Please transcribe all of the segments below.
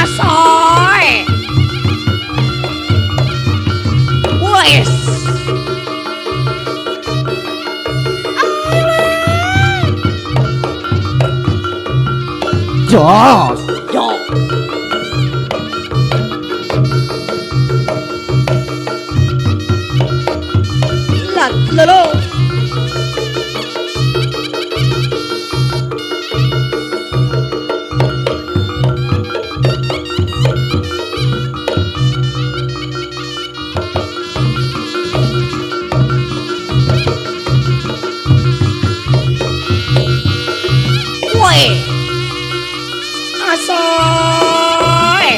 Asoy. Wes. Jos. Yo. Lalo. Woi. Asoy.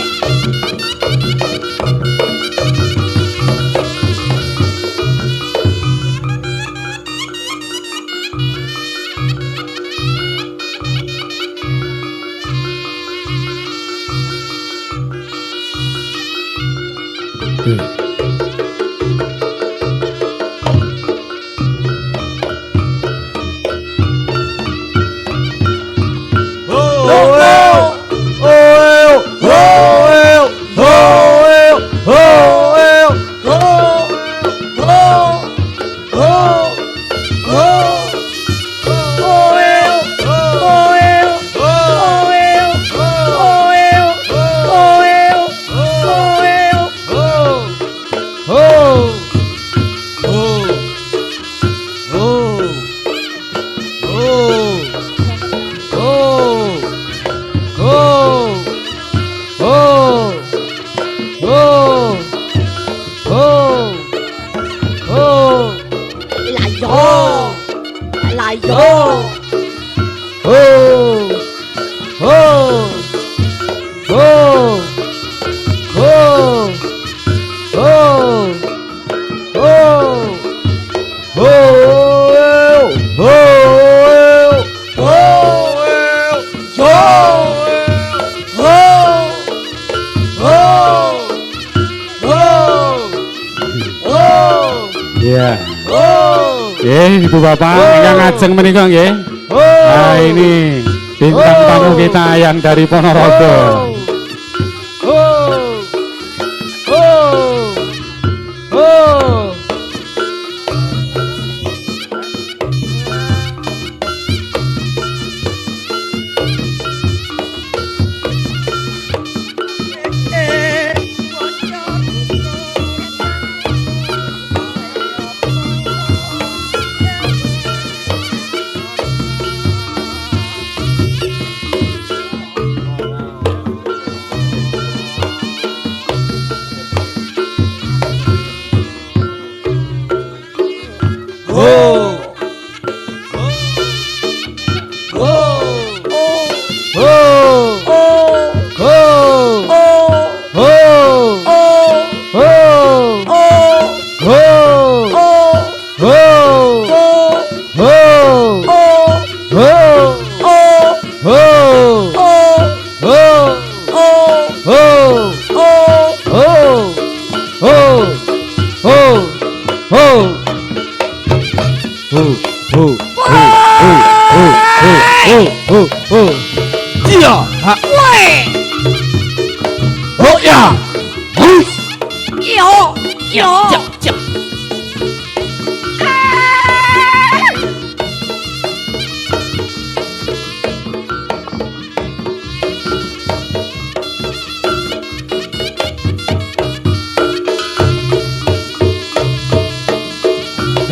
Iya. Ibu Bapak yang ngajeng menika nggih. Nah, ini bintang tamu kita yang dari Ponorogo. Iya. Woi. Oh ya. Yo. Yo.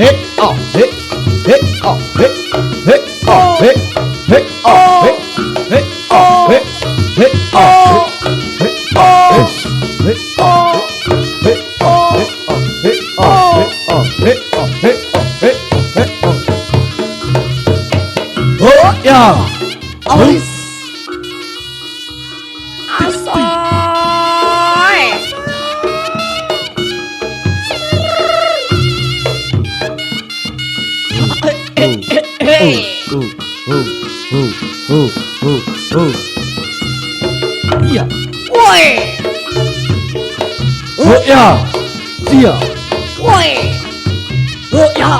Hit oh hit hit oh hit hit oh hit hit oh hit hit oh hit hit oh hit oh hit oh hit oh hit oh hit oh hit oh hit oh hit oh oh ya Alis. Asoy. Hey. ya.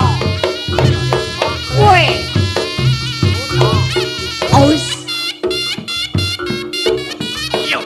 Woi. Aus. Yuk.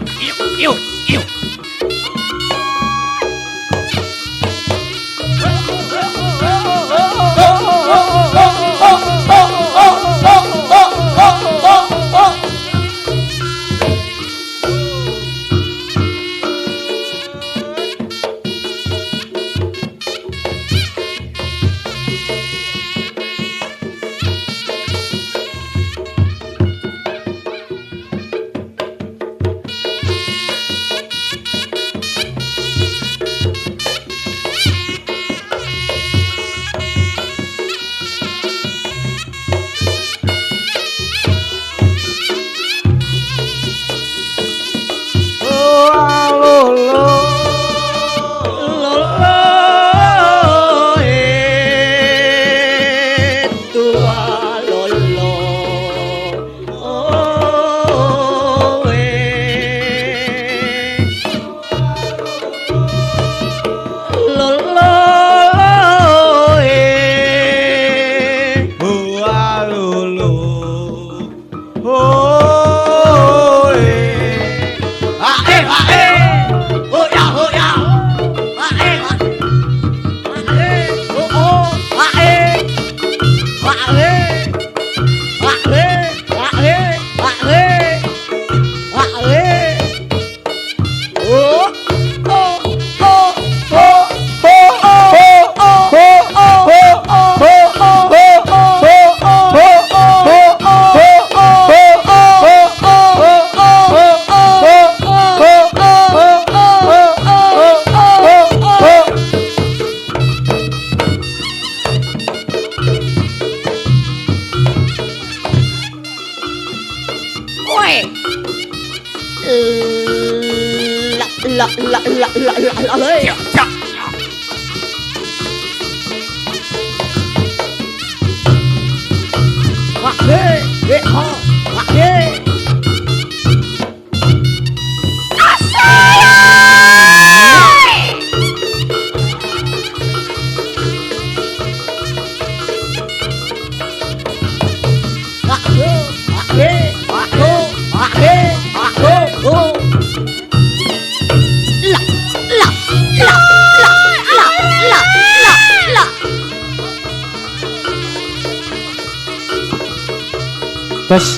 Terus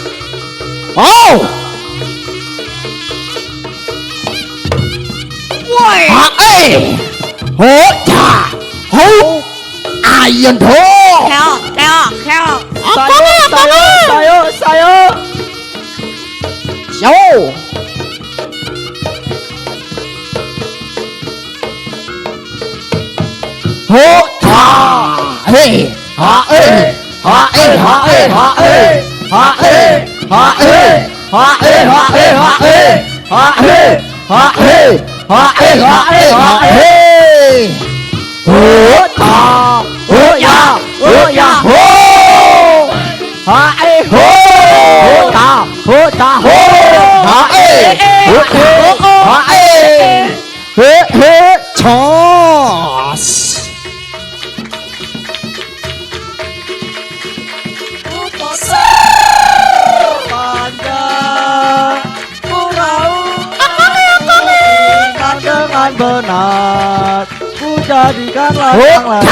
Oh, Woi. Ho cha, ho, ayun ho. Theo. Saya. Yo. Ho cha, hey, dengan benar ku jadikanlah yang lain.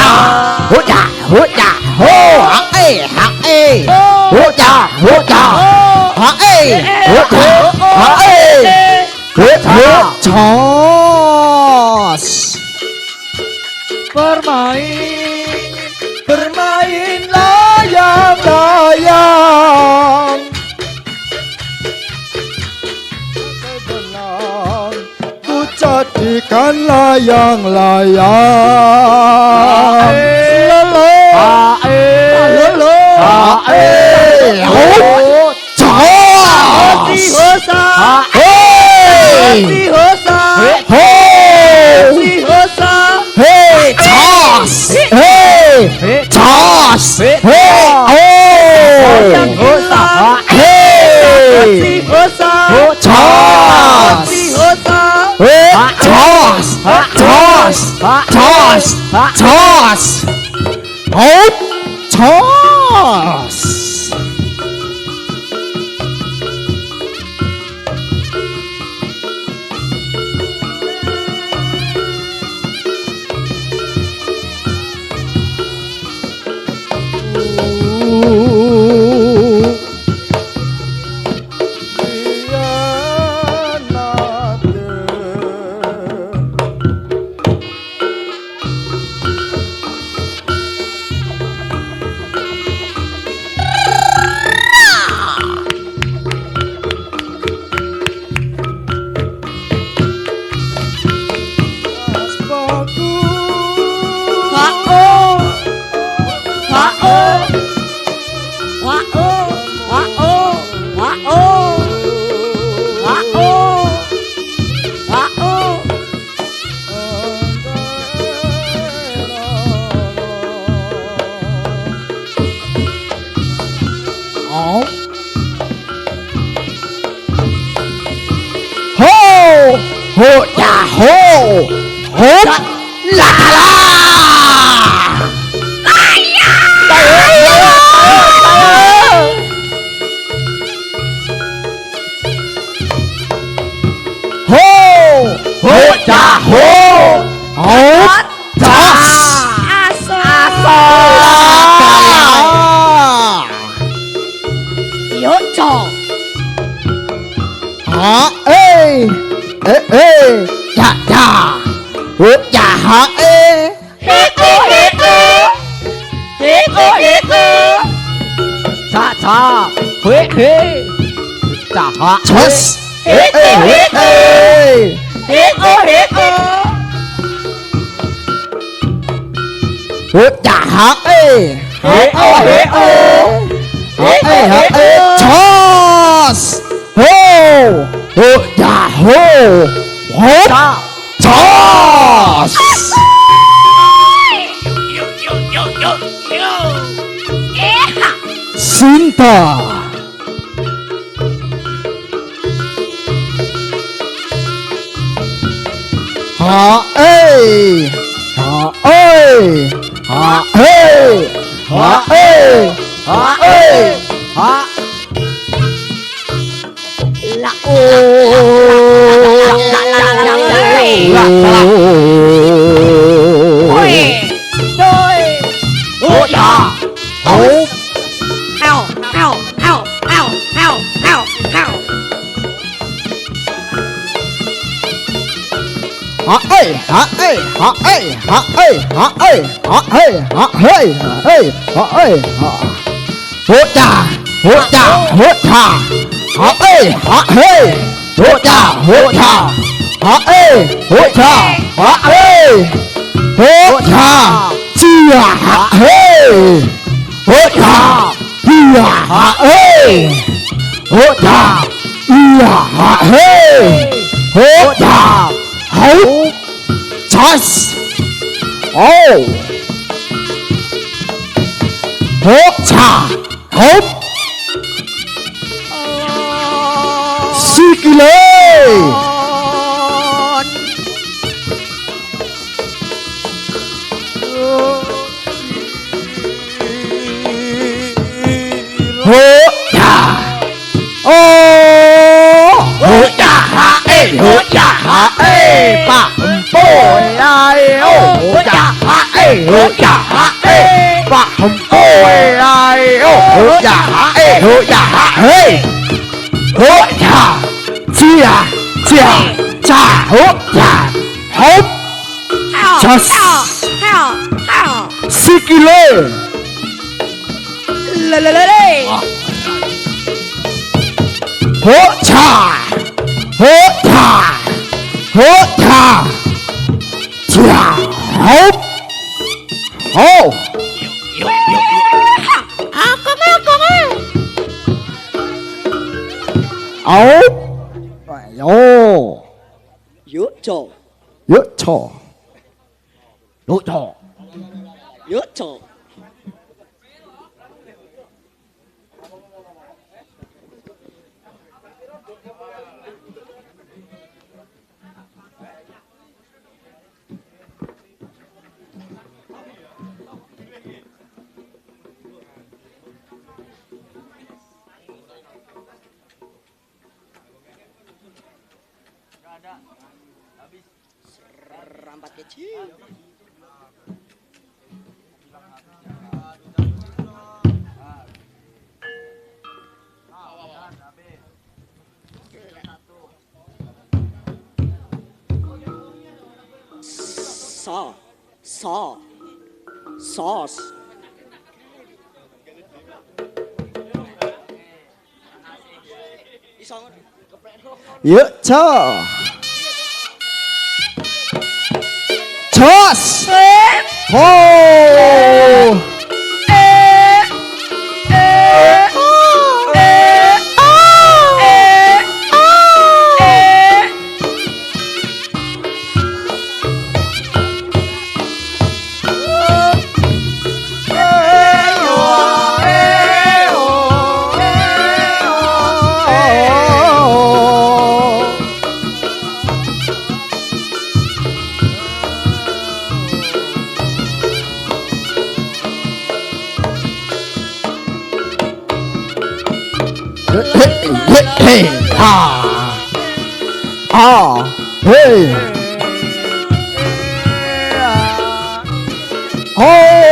Bermain layang-layang, ku jadikan layang-layang. Hot toss. Hô chà hô hốt là hô hô chà hô hốt nhớ trò hả ê ê ê chà chà hốt chà hả ê cha cha huế huế cha ha chus ê ê ê hốt chà hả ê hả ê chus hô hốt chà hô hốt chus Sinta Hạ ê Hạ ê Hạ ê Hạ ê Hạ ê Hạ là Hốt chà hốt hao hao hao hao hao hao hao hả ê hả ê hả ê hả ê hả ê hả ê hả ê hả ê hả ê hả hốt chà hốt chà hốt chà hả ê hả ê hốt chà hốt chà hả ê hốt chà hả ê hốt chà chia hả ê hốt chà chia hả ê hốt chà chia hả ê hốt chà hốt chas oh hốt chà hốt sikile hốt chà hốt chà hả ê hốt chà hả ê ba bôi ai hốt chà hả ê hốt chà hả ê ba bôi ai hốt chà hả ê hốt chà hả ê hốt chà chia chia chà hốt chà hốt hao Just- hao hao sikile lê hốt chà hốt chà hốt chà chà hốt hô con ơi ấu ồ nhớ trò nhớ trò nhớ trò nhớ trò lambat kecil. Sos. Yuk, cho. Jos. Oh. Hey, hey. Oh.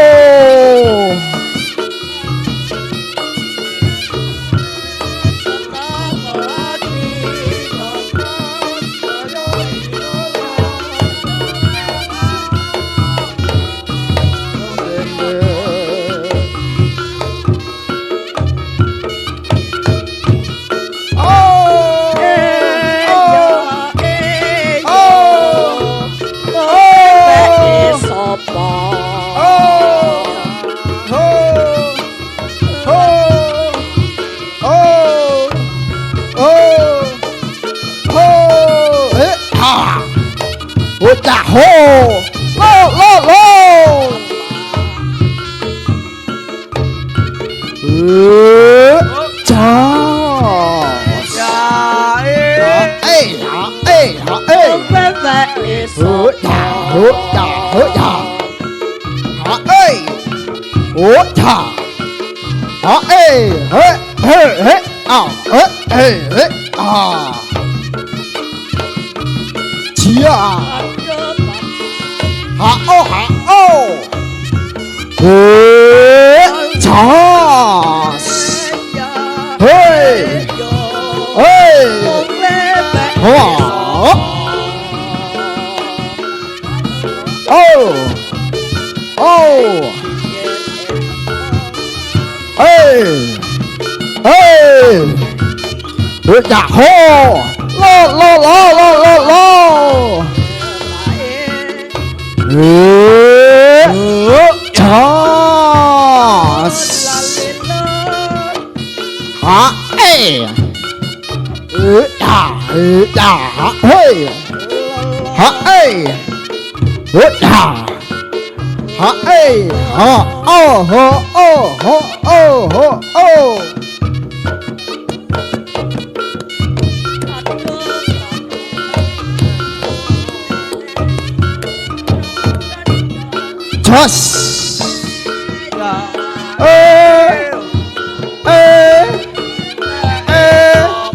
Chà hô lô lô lô chà dạ hô lô lô lô lô lô lô chó hả ê dạ hey hả ê dạ hả ê hả ô hô ô hô ô hô ô Toss.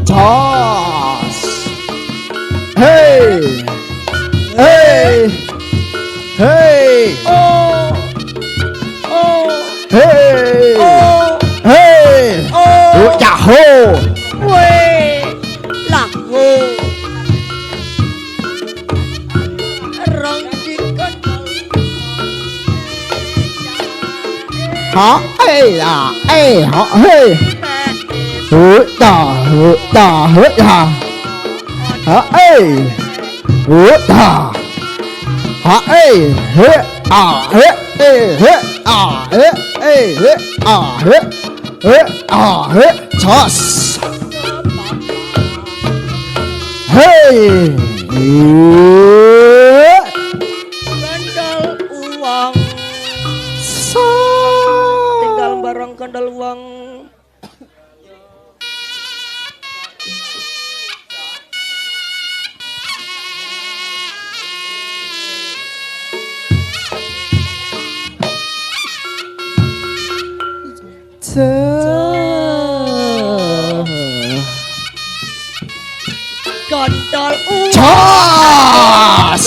Toss. Hey. Hey. Hey. Oh. Oh. Hey. Oh. Hey. Oh. Yahoo. Quê lạc ngô răng chicken hả ê à ê hả hey hứa đà hứa đà hả ê hứa đà hả ê hứa à hứa ê hứa à hứa ê hứa à hứa toss hey kandal uang tinggal barang kandal uang kandal uang toss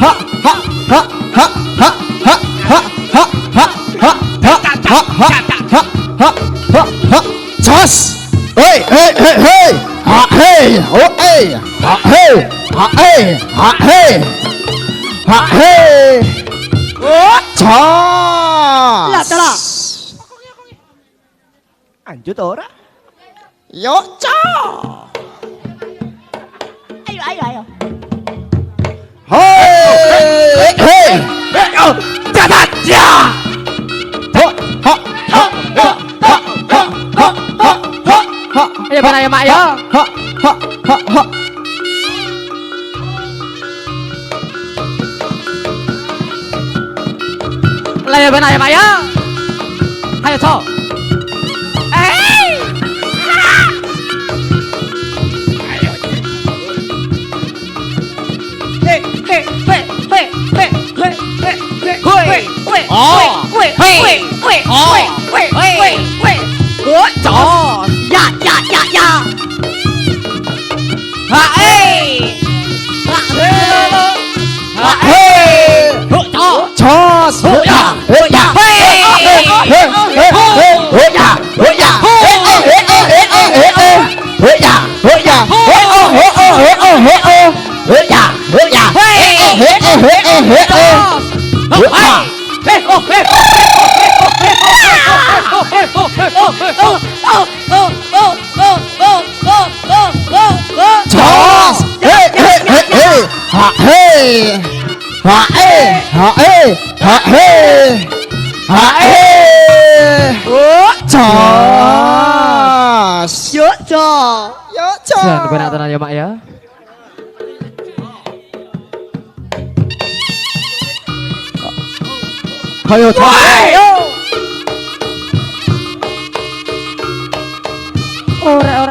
ha ha ha ha ha ha ha ha ha ha ha ha ha ha toss hey hey hey hey ha hey oh hey ha hey ha hey ha hey ha hey toss Lah tala. Lanjut ora? yo cho Ayo. hey hey Catat ya. ha ha ha ha ha ha ha ha ha Ayo mana ya mak ya. ha ha ha ha Lah ya mana ya mak ya. Ayo cho. toss hey ya hey ya hey hey hey hey ya hey ya hey ya hey ya hey oh hey oh hey oh hey oh hey ya hey ya hey hey hey toss hey hey hey hey ha hey ha hey ha hey ha hey ha hey toss Yo cho. yo Jangan benak tenan ya mak ya. Ayo cah. Ora.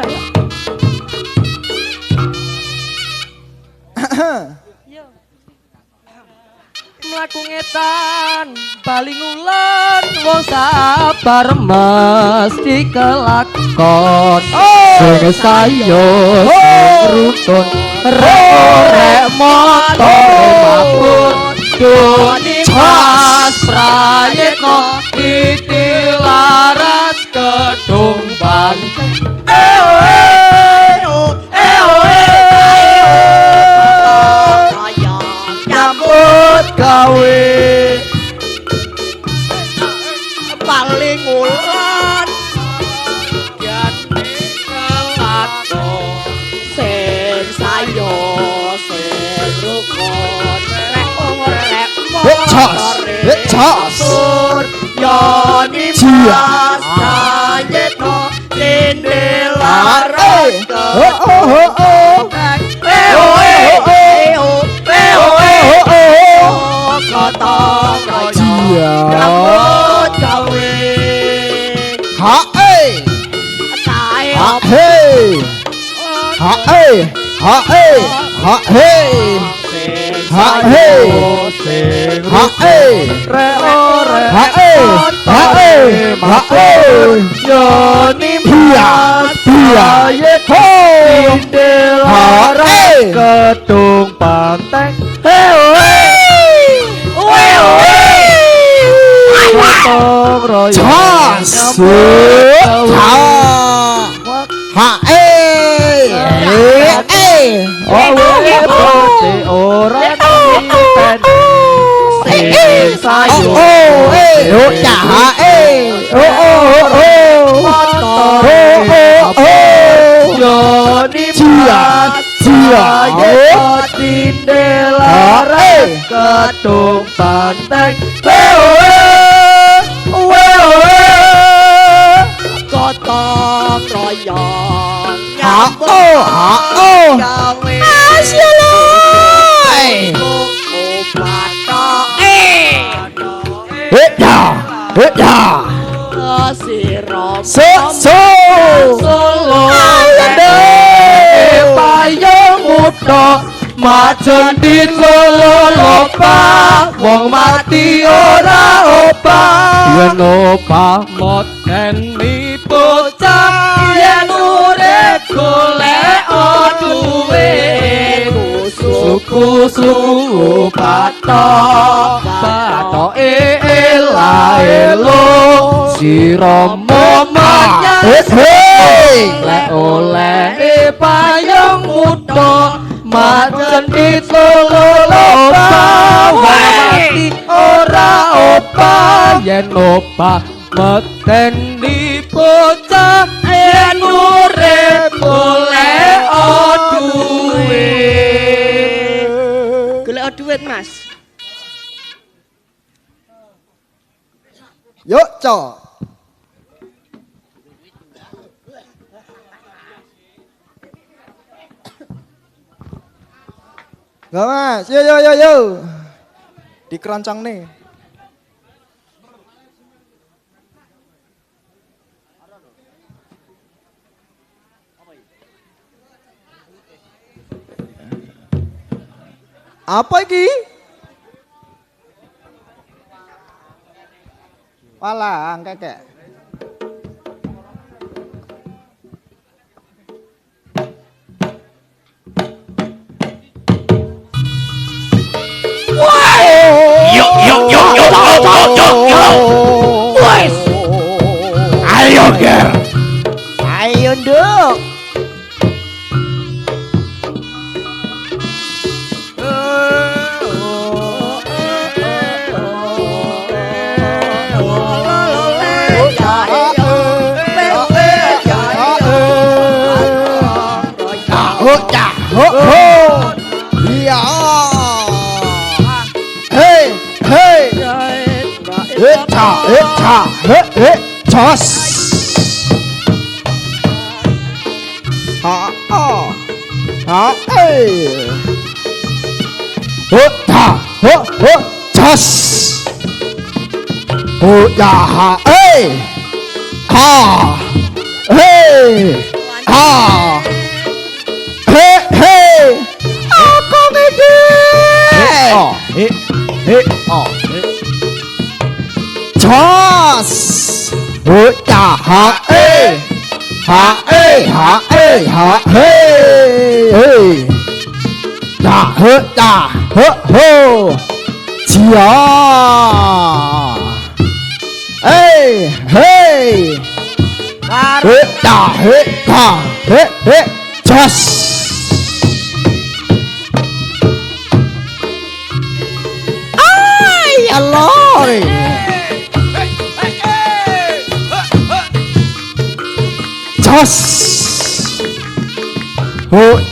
Mlaku ngetan bali ngulon wong sabar mesti kelakon sing sayo rukun rek motor mabur doni pas prayitno titilaras kedung banteng nyambut gawe paling ulan gane kelakon sing sayo sing rukun rek motor yoni mas kayetno tindelaras kotong royo rambut gawe yoni kedung banteng kotong royo ora kedung banteng kotong royong gawe payung muda majen ditololopa wong mati ora opah yen opah moten mi bocah yen urip golek duwe suku batok ela-elo sira momanyas lek oleh payung muda majen ditololopa mati ora opah yen opah meteni bocah yen urip golek duit mas Yuk cok. Gak mas, yo. Dikeroncong nih. Apa iki? Walah, kekek. Yo. Wes. Ayo, girl. Ayo, Nduk. Iya. Hey. Jos. 好哎，打，chas，呀哈哎，哈，嘿，哈，嘿嘿，啊，讲一句，哦嘿嘿哦嘿 chas，呀哈哎。哈哎哈哎哈嘿嘿，呀呵呀呵吼，加，哎嘿，嘿呀嘿呀嘿嘿，just，哎呀老嘞。Chas,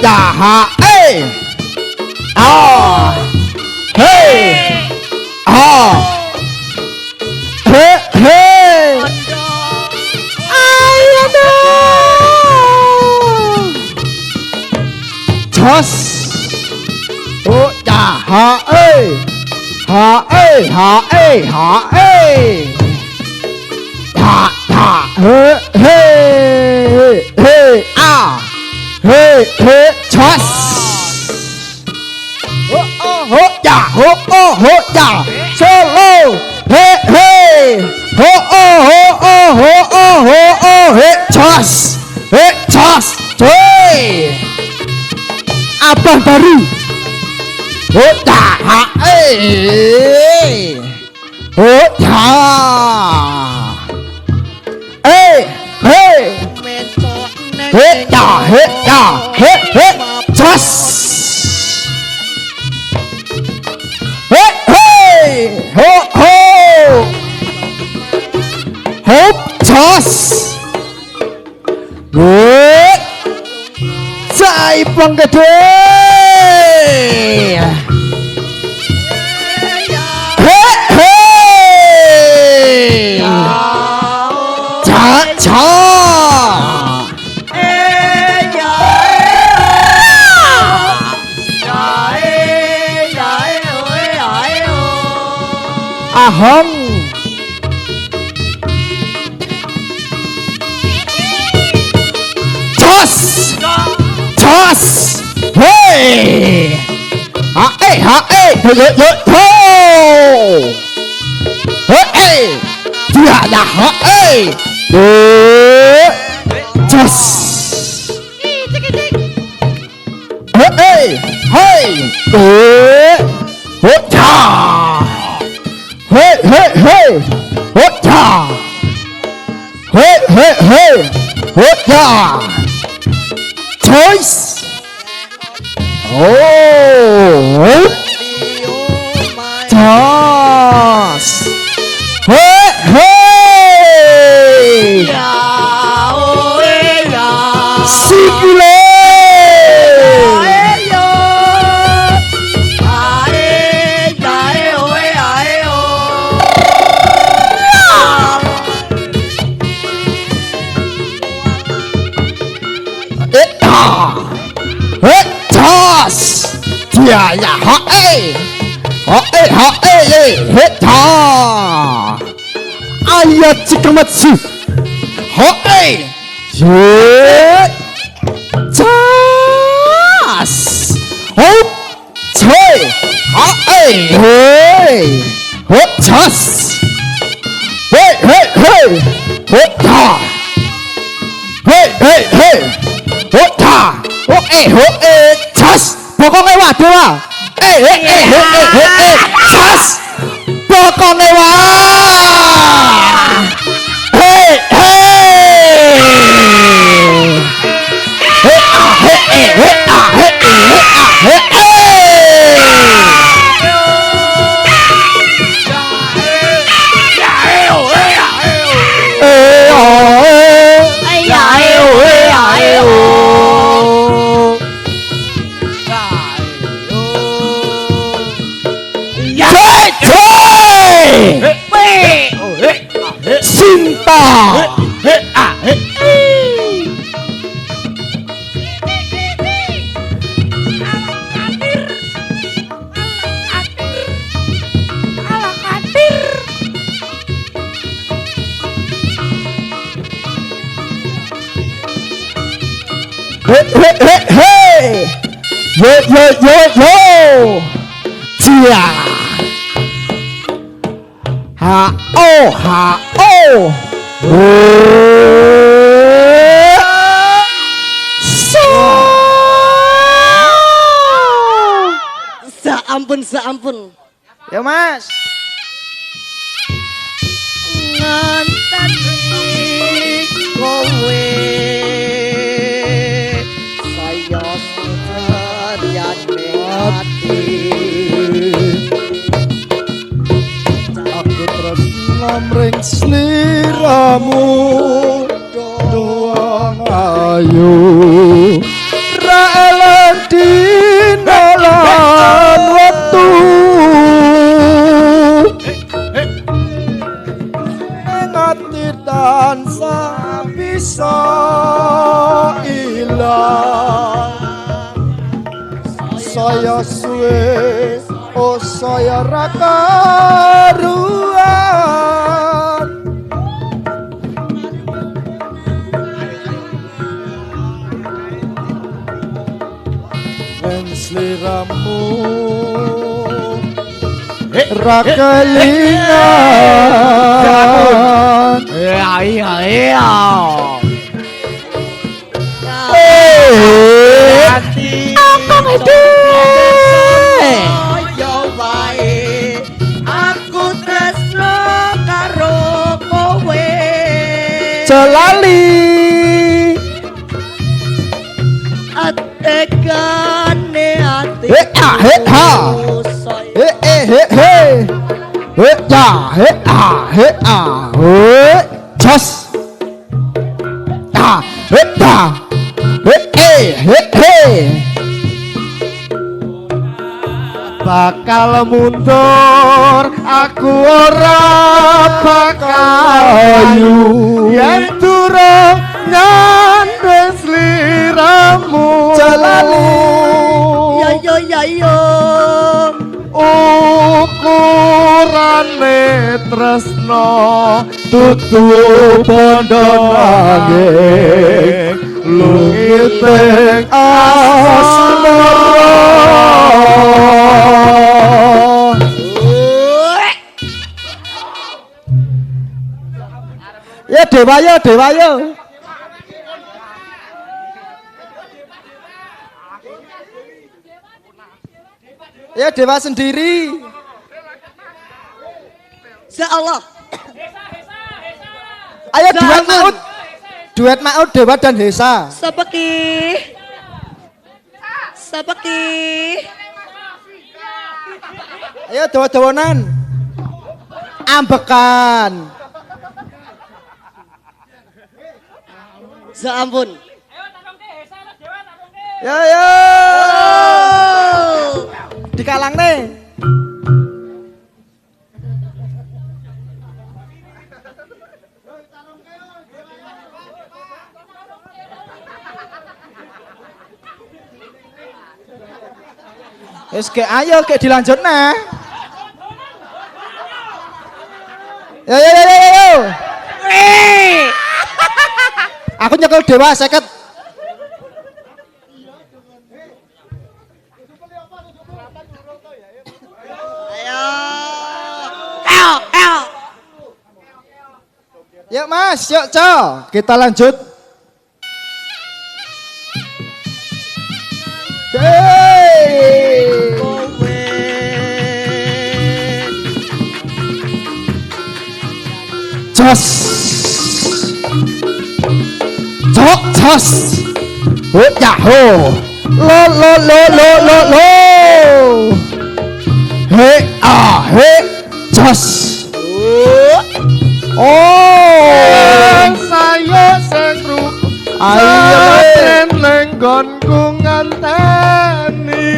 ya ha, hey, ah, hey, ah, hey, hey, ay, ano? Chas, ya ha, hey, ha, hey, ha, hey, ha, hey. Hey, hey, hey, ah, hey, hey, trust. Yeah, solo. Hey, hey, hey, trust, hey. Apa baru? Hey, Hey, hey, hey, just, hey, hey, ho, ho, hope, just, good, 再蹦个腿，嘿嘿。cha ahong toss hey ha hey hey ya ya ha hey just hey hey hey choice oh toss hey Sikile toss ya ya ha eh ta aya chikamatsu ha eh toss oh choi ha eh toss hey ta hey ta toss บอกกองไงวะตัวtoss บอกกองไงวะเฮ้Sinta Hey, yo, cia, ha, oh, Seampun. ya mas. Nganten kowe saya sedyan ati Aku terus lamring sliramu doang ayu ra elan dina lan wektu ngati tansah bisa ilang saya suwe oh saya ra karuan yen sliramu ra kelingan iya ati apa ngede yo wae aku tresno karo kowe celali atekane ati Just bakal mundur aku ora bakal ayu yen durung nyandeng sliramu celali yo ukurane tresno tutu bondo nanging lungiting asmara ya dewa yo ya dewa sendiri ya Allah ayo duet maut dewa dan Hesa sepeki ayo dewa-dewanan ambekan ya ampun yo dikalang nih ayo dilanjut nah yo aku nyekel dewa 50 ayo yuk mas yuk kita lanjut Jos Yahoo lo Hey Jos saya sengru ayo lenggonku nganteni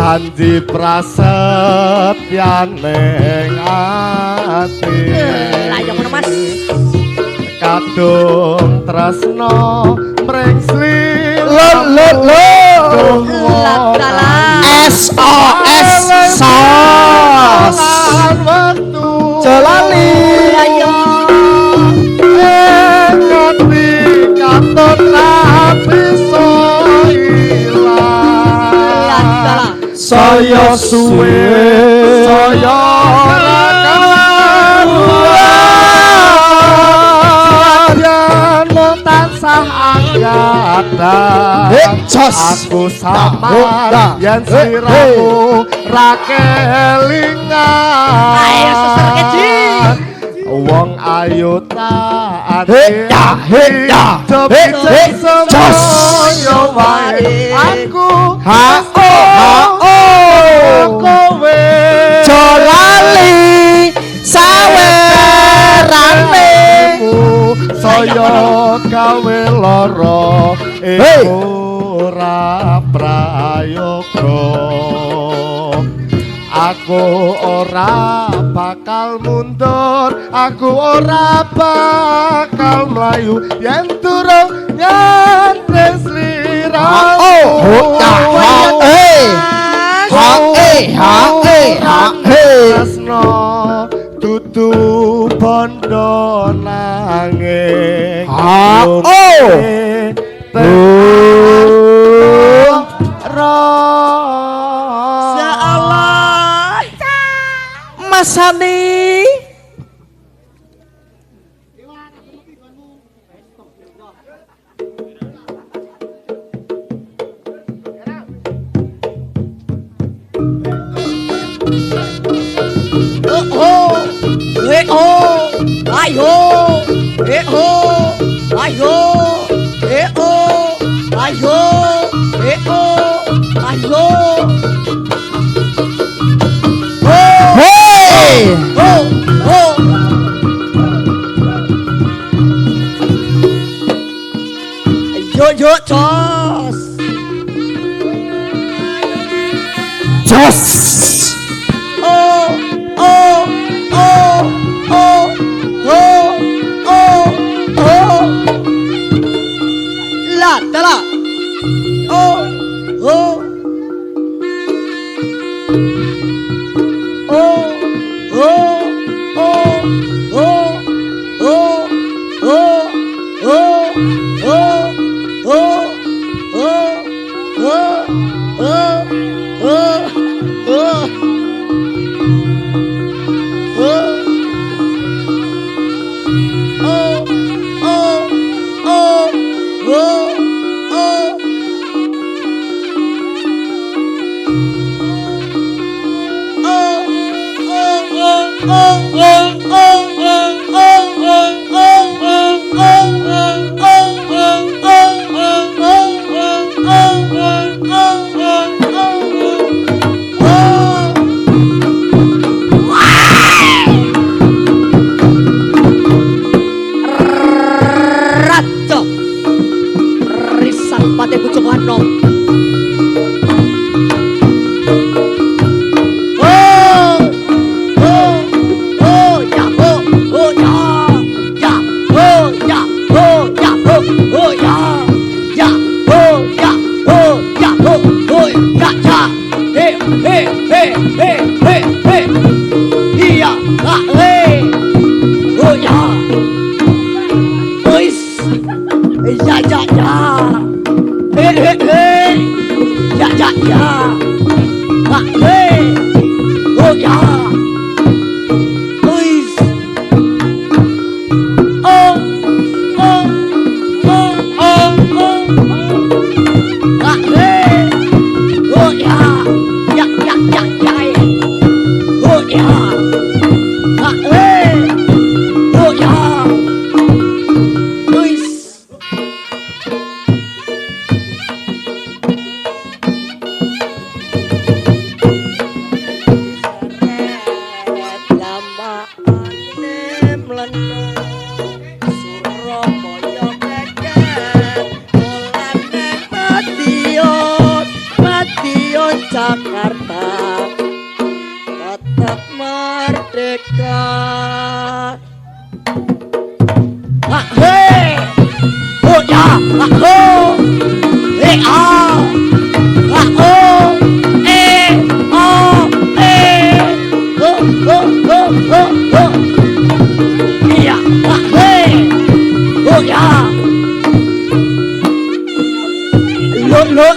janji prasetyan ning ati ayo ngono Mas kadung tresno mrengsli SOS sos celali ayo ngerti saya suwe saya karuan tansah angkatan aku samar yen siramu ra kelingan Ayo sesar keji wong ayu taat semoyo wae aku kowe jolali sawerane saya gawe lara ora prayoga aku ora bakal mundur aku ora bakal mlayu yen durung ngantes sliramu Tresno dudu bondo nanging Ya Allah Mas Hani Yo jos La tala Jakarta tetap merdeka. Hei, oh ya, oh, ah, oh, iya, hei, oh ya, lo,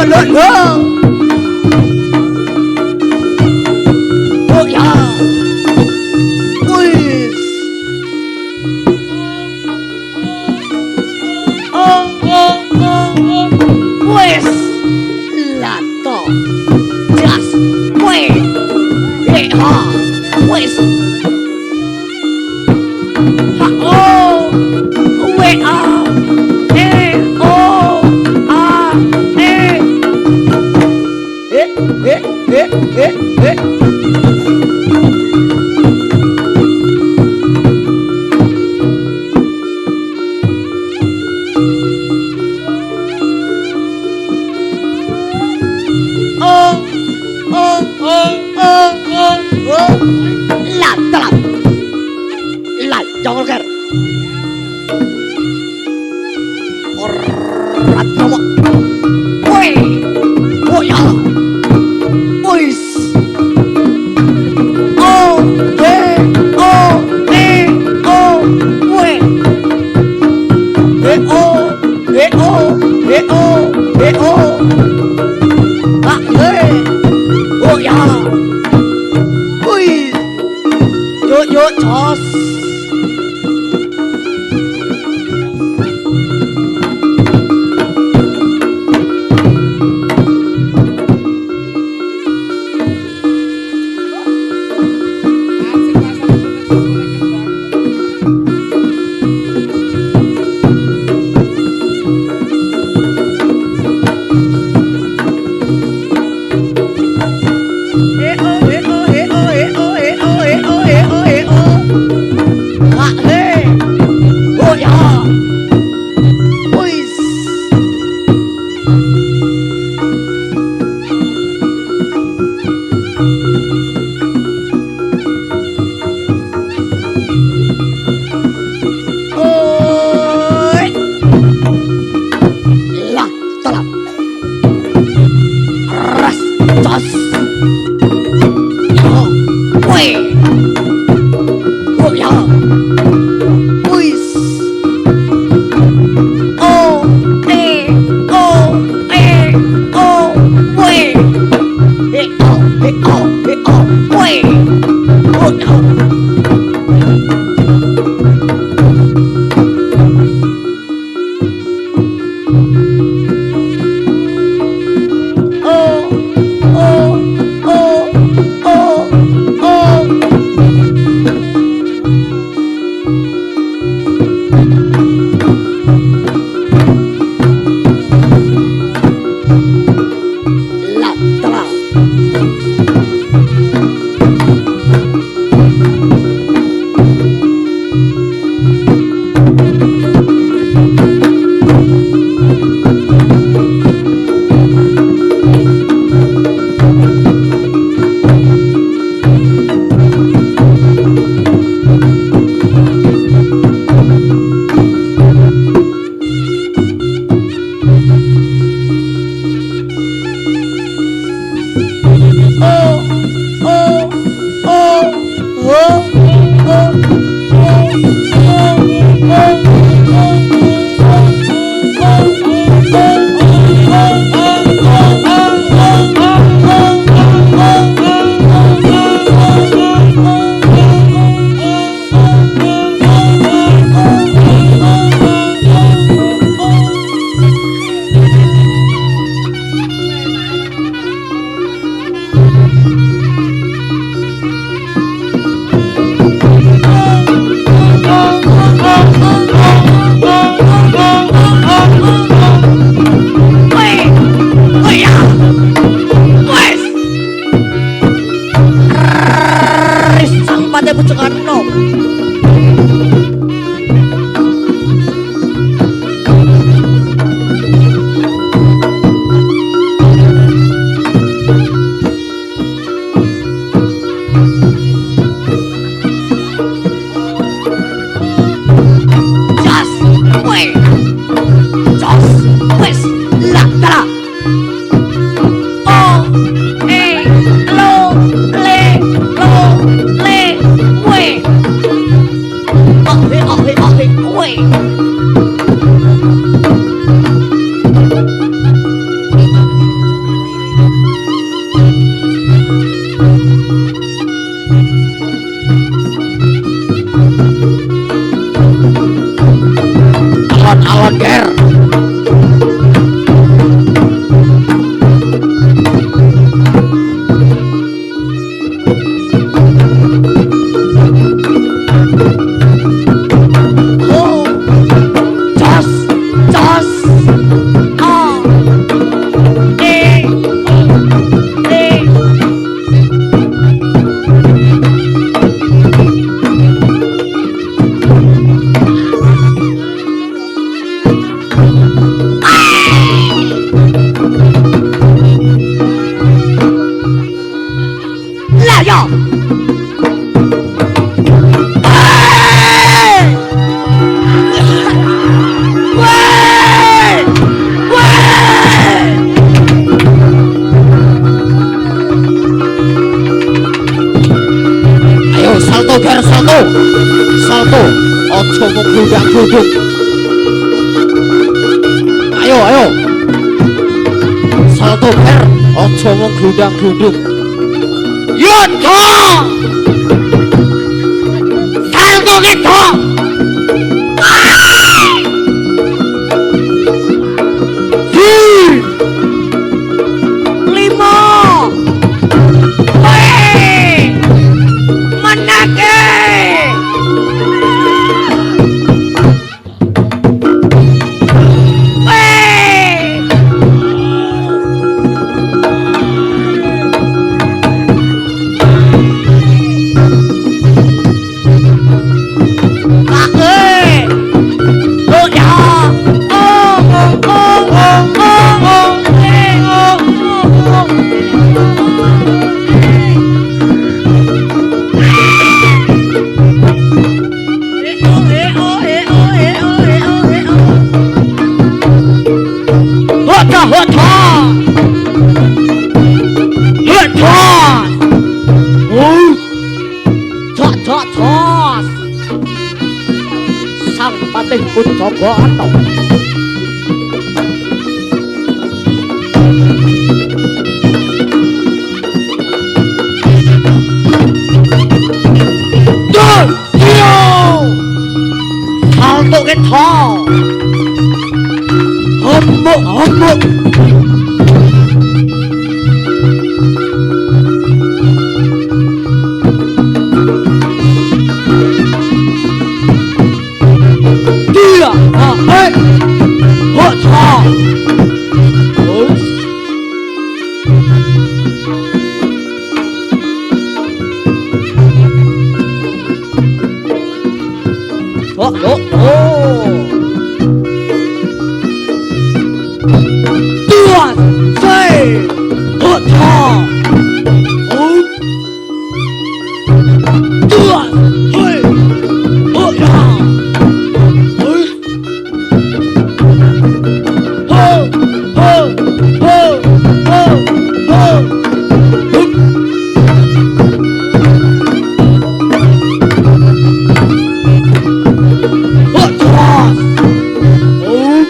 lo lo. Oh ya. Wis. Wis. Lato. Just wait. Ha. Wis. Ha oh. Wait up. Oh. Ah. Là tập lại cho cái orang tua woi woi ya woi oh woi ah oh ya woi yo chos duduk. Ayo, ayo. Salto per, ojo wong glundang-glundung. Yudha! Salto kita! Lima! Weh! Menake! Weh! Kakek! Oh ya! Oh, oh, oh, oh, oh, oh, eh, oh, oh, oh. Hota, hota! Hota! Thot, thot, thot! Sang patih pun coba atau Tuh! Iyo! Salto kita! Homok, homok! Dia! Hei! Hota! Oh, oh, oh! Tuan! Say! Hota! Oh! Tuan! Hei! Oh, ya! Hei! Ho! Ho! Ho! Ho! Ho! Hup! Hota! Oh!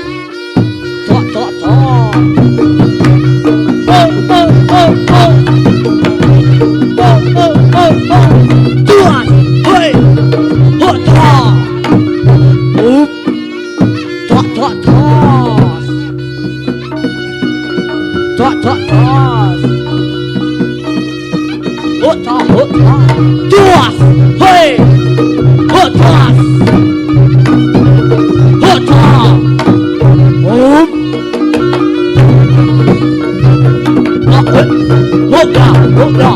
Thot, thot, thot! Oh, oh, oh, oh! Oh, oh, oh, oh! Tuan! Hei! Hota! Hup! Thot, thot, thot! Thot, thot, thot! Hota, hota! Tuan! Hei! Hota! Hota! Hup! Hota! Hota!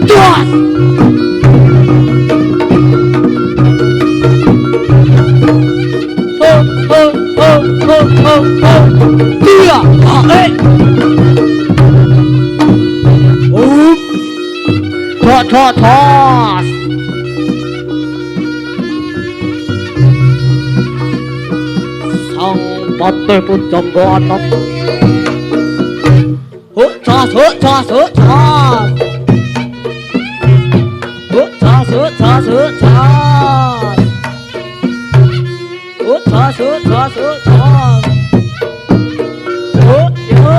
Tuan! Ho! Ho! Ho! Ho! Ho! Ho! Dia! Hei! Hup! Thot, thot, thot! Sang patih pun janggo anak. Hota, hota, hota! Hota, hota, hota! Hota, hota, hota! Oh, yo!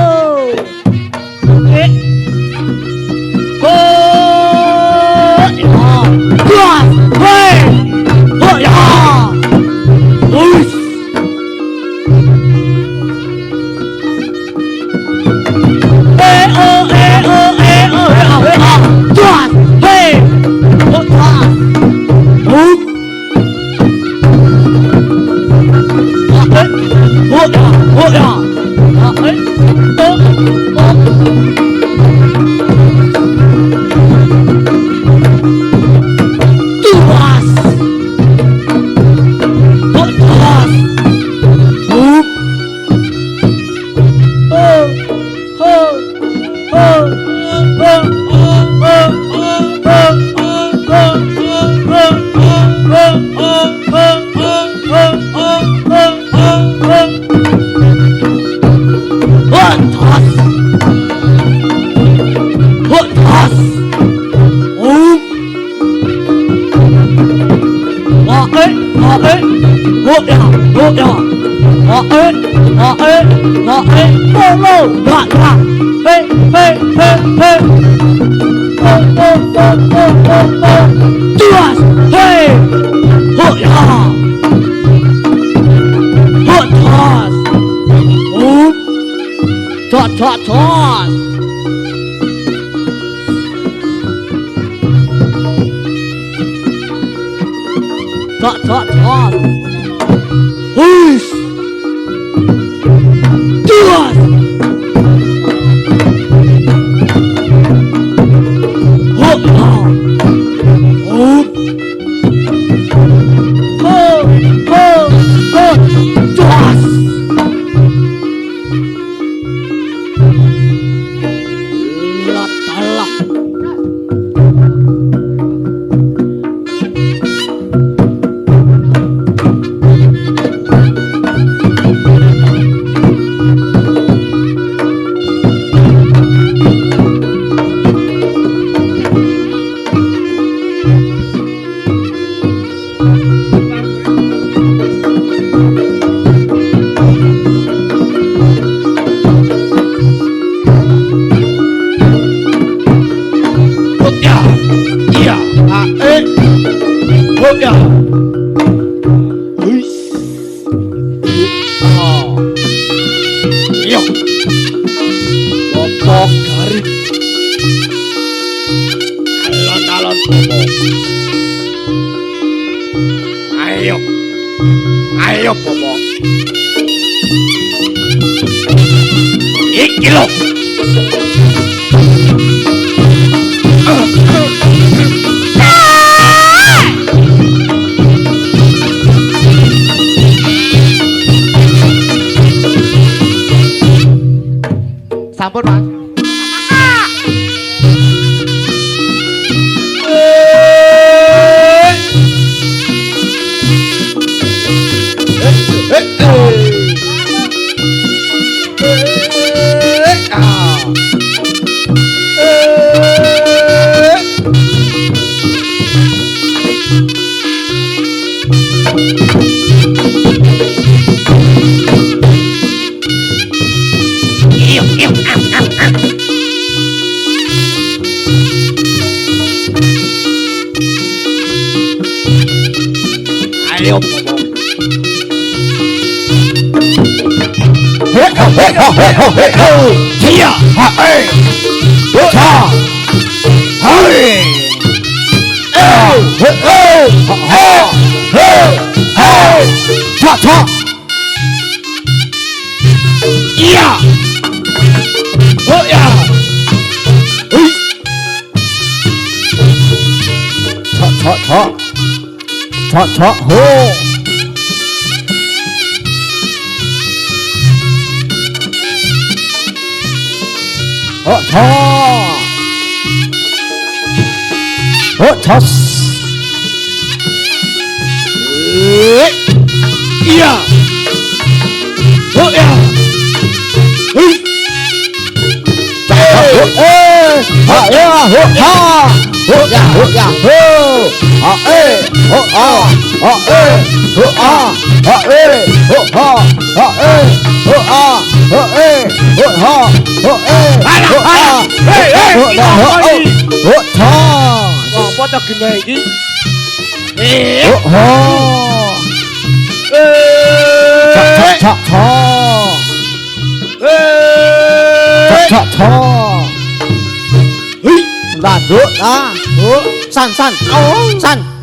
Eh! Oh, ya! Tuan! Hei! Oh, ya! Uish! Tuan! Hei! Hota! Hup! Hota! Hota! Hei! Oh! Oh! Ayo Bobo. Iki lho. Sampun, Mas. Ayo, Bobo. Iya, Apa tak gini iki? San,